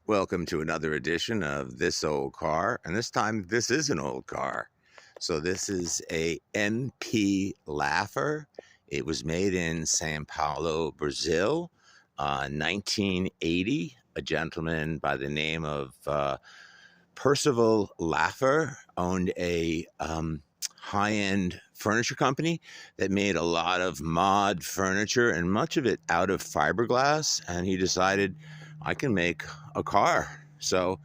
Welcome to another edition of This Old Car, and this time this is an old car. So this is a MP Laffer. It was made in San Palo, Brazil, 1980. A gentleman by the name of Persaval Laffer owned a high-end furniture company that made a lot of mod furniture and much of it out of fiberglass, and he decided I can make a car. So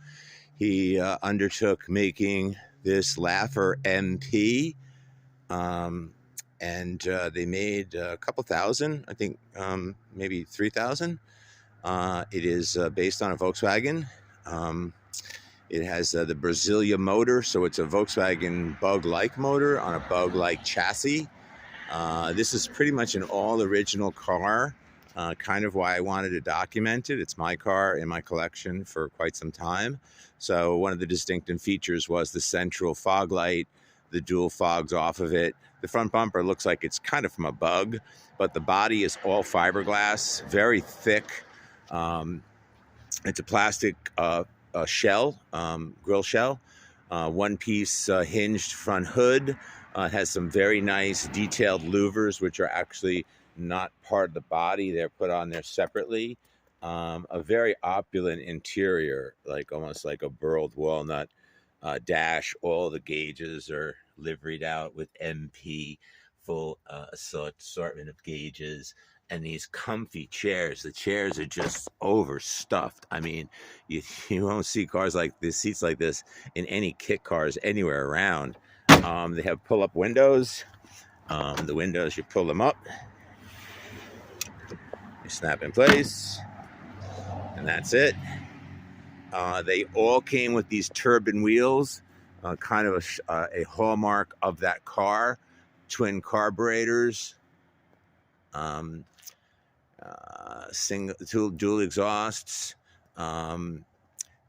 he undertook making this Laffer MP, and they made a couple thousand, I think maybe 3,000. It is based on a Volkswagen. It has the Brasilia motor, so it's a Volkswagen bug-like motor on a bug-like chassis. This is pretty much an all-original car, kind of why I wanted to document it. It's my car in my collection for quite some time. So one of the distinctive features was the central fog light, the dual fogs off of it. The front bumper looks like it's kind of from a bug, but the body is all fiberglass, very thick. It's a plastic shell, grill shell, one-piece hinged front hood. It has some very nice detailed louvers, which are actually not part of the body. They're put on there separately. A very opulent interior, like almost like a burled walnut dash. All the gauges are liveried out with MP, full assortment of gauges. And these comfy chairs, the chairs are just overstuffed. I mean, you won't see cars like this, seats like this in any kit cars anywhere around. They have pull-up windows. The windows, you pull them up, you snap in place, and that's it. They all came with these turbine wheels, kind of a hallmark of that car. Twin carburetors, dual exhausts,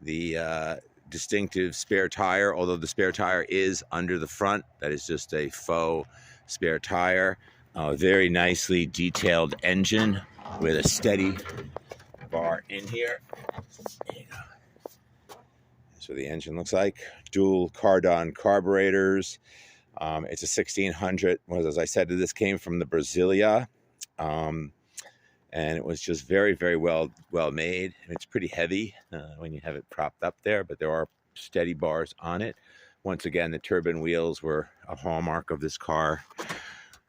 the distinctive spare tire, although the spare tire is under the front. That is just a faux spare tire. Very nicely detailed engine with a steady bar in here. There you go. That's what the engine looks like. Dual Cardon carburetors. It's a 1600. As I said, this came from the Brasilia. And it was just very, very well made. It's pretty heavy when you have it propped up there, but there are steady bars on it. Once again, the turbine wheels were a hallmark of this car.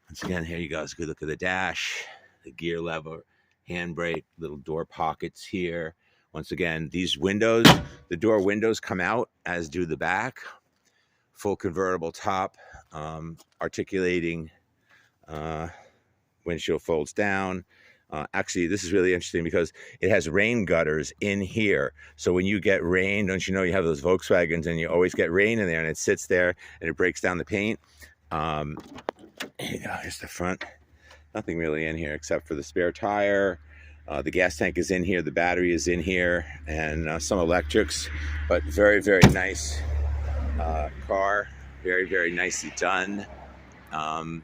Once again, here you go. It's a good look at the dash, the gear lever, handbrake, little door pockets here. Once again, these windows, the door windows come out, as do the back. Full convertible top, articulating windshield folds down. Actually, this is really interesting because it has rain gutters in here. So when you get rain, don't you know you have those Volkswagens and you always get rain in there and it sits there and it breaks down the paint. Here you go, here's the front. Nothing really in here except for the spare tire. The gas tank is in here, the battery is in here, and some electrics. But very, very nice car. Very, very nicely done. And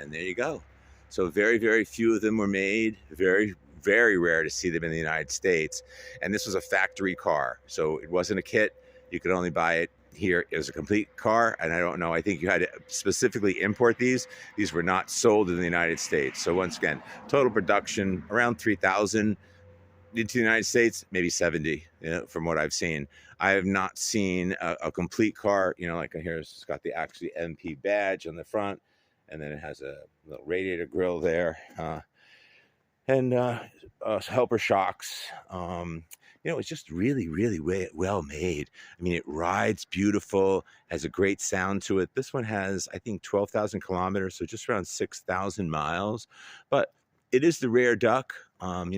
there you go. So very, very few of them were made. Very, very rare to see them in the United States. And this was a factory car. So it wasn't a kit. You could only buy it here. It was a complete car. And I don't know, I think you had to specifically import these. These were not sold in the United States. So once again, total production around 3,000 into the United States, maybe 70, from what I've seen. I have not seen a complete car, like here it's got the actually MP badge on the front. And then it has a little radiator grill there, and helper shocks. It's just really, really well made. I mean, it rides beautiful, has a great sound to it. This one has, I think, 12,000 kilometers, so just around 6,000 miles. But it is the rare duck.